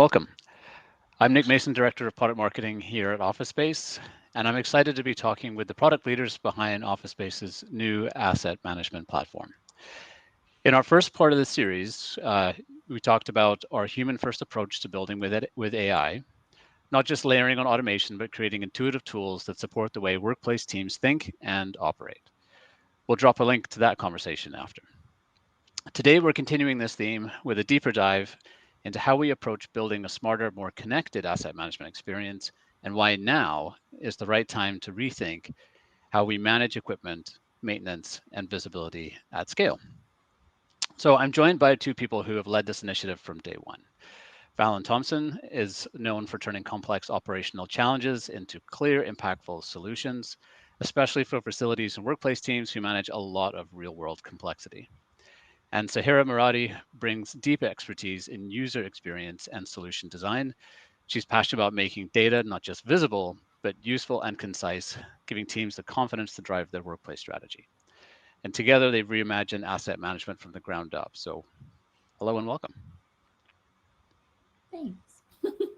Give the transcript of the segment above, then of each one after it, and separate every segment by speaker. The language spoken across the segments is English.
Speaker 1: Welcome. I'm Nick Mason, Director of Product Marketing here at OfficeSpace, and I'm excited to be talking with the product leaders behind OfficeSpace's new asset management platform. In our first part of the series, we talked about our human-first approach to building with AI, not just layering on automation, but creating intuitive tools that support the way workplace teams think and operate. We'll drop a link to that conversation after. Today, we're continuing this theme with a deeper dive into how we approach building a smarter, more connected asset management experience, and why now is the right time to rethink how we manage equipment, maintenance, and visibility at scale. So I'm joined by two people who have led this initiative from day one. Fallon Thompson is known for turning complex operational challenges into clear, impactful solutions, especially for facilities and workplace teams who manage a lot of real-world complexity. And Sahara Muradi brings deep expertise in user experience and solution design. She's passionate about making data not just visible, but useful and concise, giving teams the confidence to drive their workplace strategy. And together, they've reimagined asset management from the ground up. So hello and welcome.
Speaker 2: Thanks.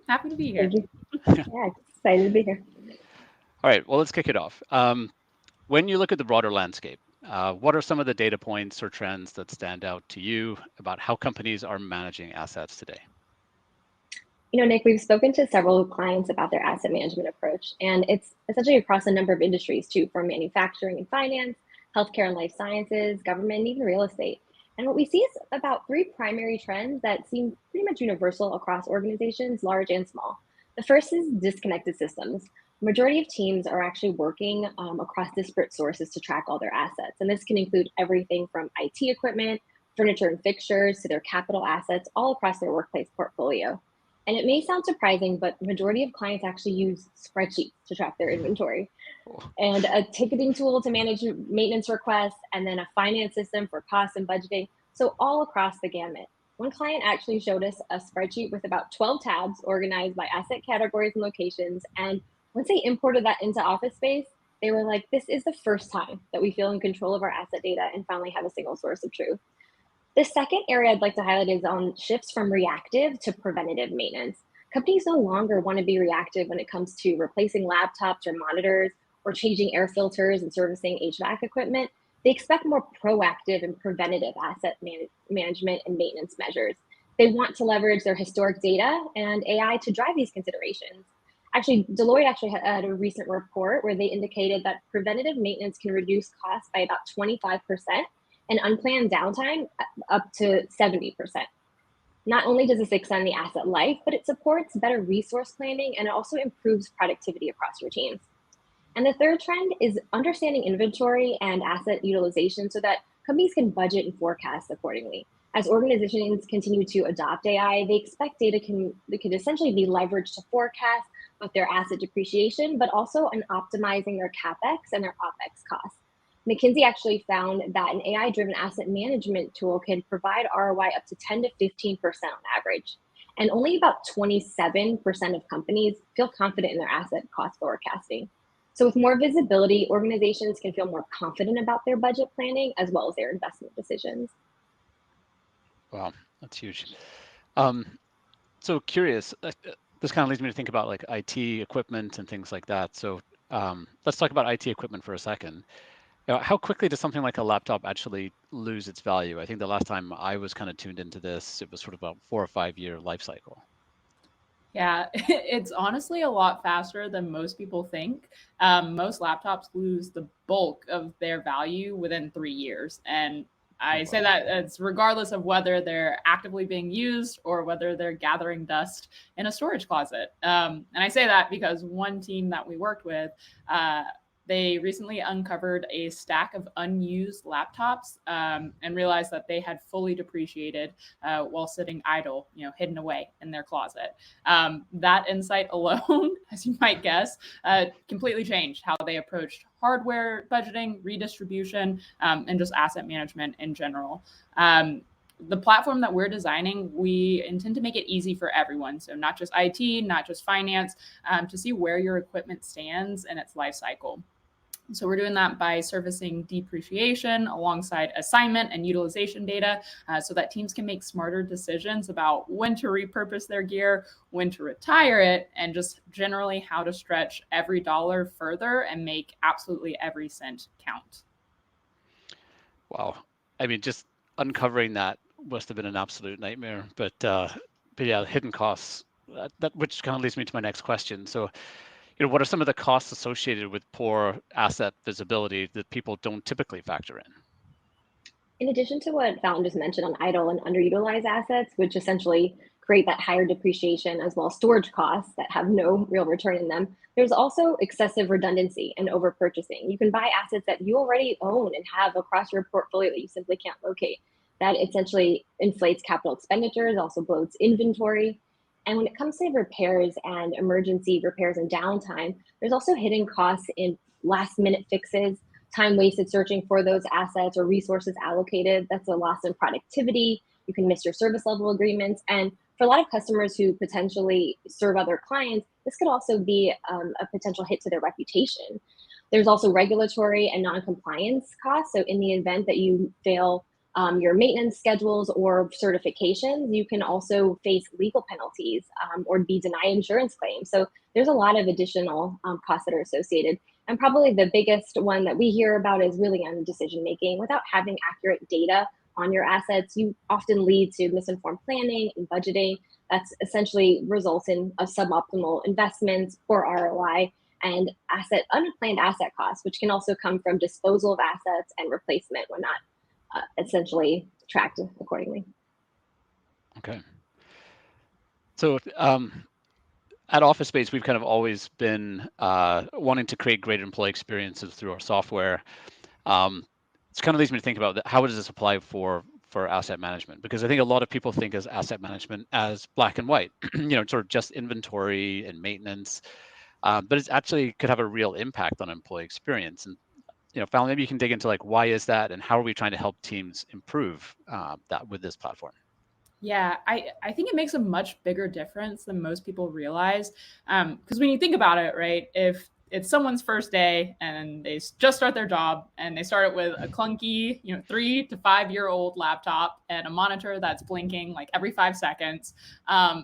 Speaker 2: Happy to be here.
Speaker 3: Thank you. Yeah, excited to be here.
Speaker 1: All right, well, let's kick it off. When you look at the broader landscape, what are some of the data points or trends that stand out to you about how companies are managing assets today?
Speaker 3: Nick, we've spoken to several clients about their asset management approach, and it's essentially across a number of industries too, from manufacturing and finance, healthcare and life sciences, government, and even real estate. And what we see is about three primary trends that seem pretty much universal across organizations, large and small. The first is disconnected systems. Majority of teams are actually working across disparate sources to track all their assets. And this can include everything from IT equipment, furniture and fixtures, to their capital assets, all across their workplace portfolio. And it may sound surprising, but the majority of clients actually use spreadsheets to track their inventory, and a ticketing tool to manage maintenance requests, and then a finance system for costs and budgeting. So all across the gamut. One client actually showed us a spreadsheet with about 12 tabs organized by asset categories and locations. And once they imported that into OfficeSpace, they were like, this is the first time that we feel in control of our asset data and finally have a single source of truth. The second area I'd like to highlight is on shifts from reactive to preventative maintenance. Companies no longer want to be reactive when it comes to replacing laptops or monitors or changing air filters and servicing HVAC equipment. They expect more proactive and preventative asset management and maintenance measures. They want to leverage their historic data and AI to drive these considerations. Actually, Deloitte had a recent report where they indicated that preventative maintenance can reduce costs by about 25% and unplanned downtime up to 70%. Not only does this extend the asset life, but it supports better resource planning, and it also improves productivity across your teams. And the third trend is understanding inventory and asset utilization so that companies can budget and forecast accordingly. As organizations continue to adopt AI, they expect data can essentially be leveraged to forecast both their asset depreciation, but also in optimizing their CapEx and their OpEx costs. McKinsey actually found that an AI-driven asset management tool can provide ROI up to 10 to 15% on average. And only about 27% of companies feel confident in their asset cost forecasting. So with more visibility, organizations can feel more confident about their budget planning as well as their investment decisions.
Speaker 1: Wow, that's huge. So curious, this kind of leads me to think about like IT equipment and things like that. So let's talk about IT equipment for a second. How quickly does something like a laptop actually lose its value? I think the last time I was kind of tuned into this, it was sort of about 4 or 5 year life cycle.
Speaker 2: Yeah, it's honestly a lot faster than most people think. Most laptops lose the bulk of their value within 3 years. And I say that it's regardless of whether they're actively being used or whether they're gathering dust in a storage closet. And I say that because one team that we worked with, they recently uncovered a stack of unused laptops and realized that they had fully depreciated while sitting idle, hidden away in their closet. That insight alone, as you might guess, completely changed how they approached hardware budgeting, redistribution, and just asset management in general. The platform that we're designing, we intend to make it easy for everyone. So not just IT, not just finance, to see where your equipment stands in its life cycle. So we're doing that by servicing depreciation alongside assignment and utilization data so that teams can make smarter decisions about when to repurpose their gear, when to retire it, and just generally how to stretch every dollar further and make absolutely every cent count.
Speaker 1: Wow. I mean, just uncovering that must have been an absolute nightmare. But yeah, hidden costs, that which kind of leads me to my next question. So, what are some of the costs associated with poor asset visibility that people don't typically factor in?
Speaker 3: In addition to what Fallon just mentioned on idle and underutilized assets, which essentially create that higher depreciation as well as storage costs that have no real return in them, there's also excessive redundancy and over purchasing. You can buy assets that you already own and have across your portfolio that you simply can't locate. That essentially inflates capital expenditures, also bloats inventory. And when it comes to repairs and emergency repairs and downtime, there's also hidden costs in last minute fixes, time wasted searching for those assets or resources allocated. That's a loss in productivity. You can miss your service level agreements. And for a lot of customers who potentially serve other clients, this could also be a potential hit to their reputation. There's also regulatory and non-compliance costs. So in the event that you fail your maintenance schedules or certifications, you can also face legal penalties or be denied insurance claims. So there's a lot of additional costs that are associated. And probably the biggest one that we hear about is really on decision making. Without having accurate data on your assets, you often lead to misinformed planning and budgeting. That's essentially results in a suboptimal investments, poor ROI, and unplanned asset costs, which can also come from disposal of assets and replacement when not essentially tracked accordingly.
Speaker 1: Okay. So at OfficeSpace, we've kind of always been wanting to create great employee experiences through our software. It kind of leads me to think about how does this apply for asset management? Because I think a lot of people think as asset management as black and white, sort of just inventory and maintenance, but it actually could have a real impact on employee experience. And Fallon, maybe you can dig into why is that, and how are we trying to help teams improve that with this platform?
Speaker 2: Yeah, I think it makes a much bigger difference than most people realize. Because when you think about it, right, if it's someone's first day and they just start their job and they start it with a clunky, 3 to 5 year old laptop and a monitor that's blinking every 5 seconds,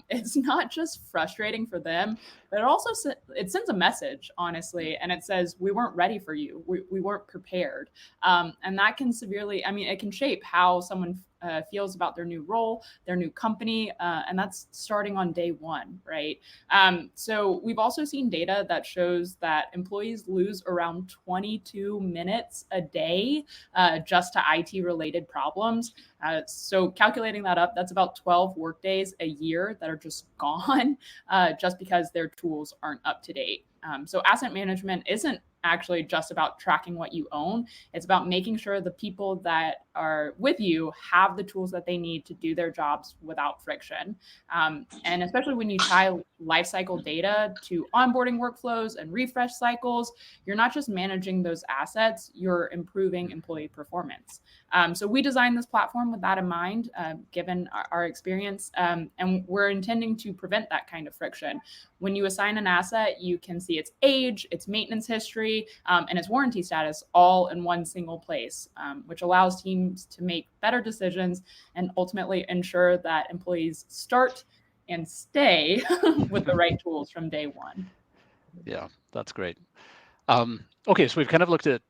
Speaker 2: it's not just frustrating for them, but it sends a message, honestly, and it says we weren't ready for you, we weren't prepared, and that can severely, it can shape how someone feels about their new role, their new company, and that's starting on day one, right? So we've also seen data that shows that employees lose around 22 minutes a day just to IT-related problems. So calculating that up, that's about 12 workdays a year that are just gone just because their tools aren't up to date. So asset management isn't actually just about tracking what you own. It's about making sure the people that are with you have the tools that they need to do their jobs without friction. And especially when you tie lifecycle data to onboarding workflows and refresh cycles, you're not just managing those assets, you're improving employee performance. So we designed this platform with that in mind, given our experience, and we're intending to prevent that kind of friction. When you assign an asset, you can see its age, its maintenance history, and its warranty status all in one single place, which allows teams to make better decisions and ultimately ensure that employees start and stay with the right tools from day one.
Speaker 1: Yeah, that's great. Okay, so we've kind of looked at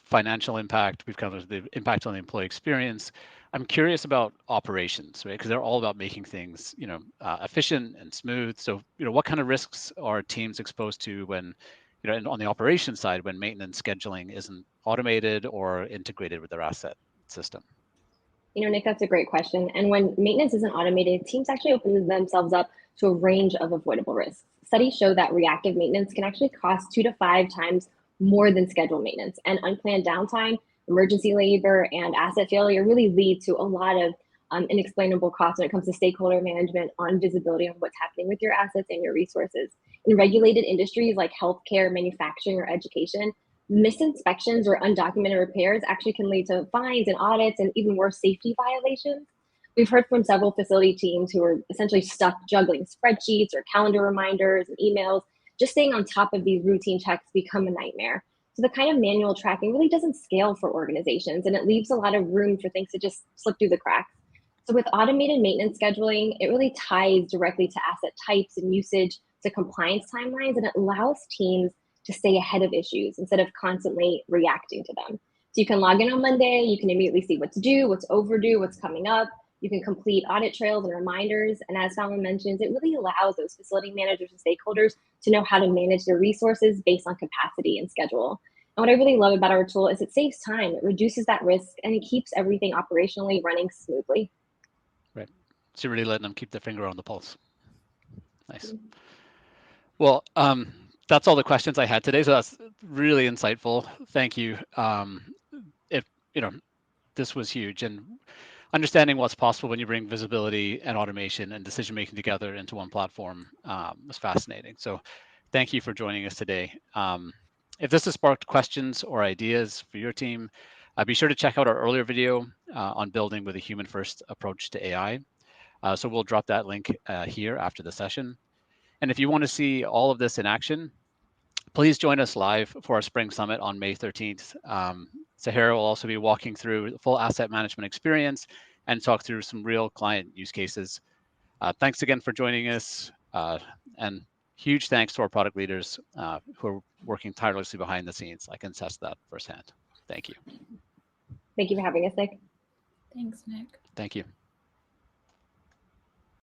Speaker 1: financial impact. We've covered the impact on the employee experience. I'm curious about operations, right? Because they're all about making things efficient and smooth. So what kind of risks are teams exposed to when on the operations side when maintenance scheduling isn't automated or integrated with their asset system?
Speaker 3: Nick, that's a great question. And when maintenance isn't automated, teams actually open themselves up to a range of avoidable risks. Studies show that reactive maintenance can actually cost 2 to 5 times more than scheduled maintenance, and unplanned downtime, emergency labor, and asset failure really lead to a lot of inexplainable costs when it comes to stakeholder management on visibility on what's happening with your assets and your resources. In regulated industries like healthcare, manufacturing, or education, missed inspections or undocumented repairs actually can lead to fines and audits and even worse, safety violations. We've heard from several facility teams who are essentially stuck juggling spreadsheets or calendar reminders and emails. Just staying on top of these routine checks become a nightmare. So the kind of manual tracking really doesn't scale for organizations, and it leaves a lot of room for things to just slip through the cracks. So with automated maintenance scheduling, it really ties directly to asset types and usage, to compliance timelines, and it allows teams to stay ahead of issues instead of constantly reacting to them. So you can log in on Monday, you can immediately see what's due, what's overdue, what's coming up. You can complete audit trails and reminders. And as Fallon mentions, it really allows those facility managers and stakeholders to know how to manage their resources based on capacity and schedule. And what I really love about our tool is it saves time, it reduces that risk, and it keeps everything operationally running smoothly.
Speaker 1: Right. So really letting them keep their finger on the pulse. Nice. Well, that's all the questions I had today. So that's really insightful. Thank you. This was huge, and understanding what's possible when you bring visibility and automation and decision making together into one platform was fascinating. So thank you for joining us today. If this has sparked questions or ideas for your team, be sure to check out our earlier video on building with a human first approach to AI. So we'll drop that link here after the session. And if you want to see all of this in action, please join us live for our Spring Summit on May 13th. Sahara will also be walking through the full asset management experience and talk through some real client use cases. Thanks again for joining us, and huge thanks to our product leaders who are working tirelessly behind the scenes. I can attest that firsthand. Thank you.
Speaker 3: Thank you for having us, Nick.
Speaker 2: Thanks, Nick.
Speaker 1: Thank you.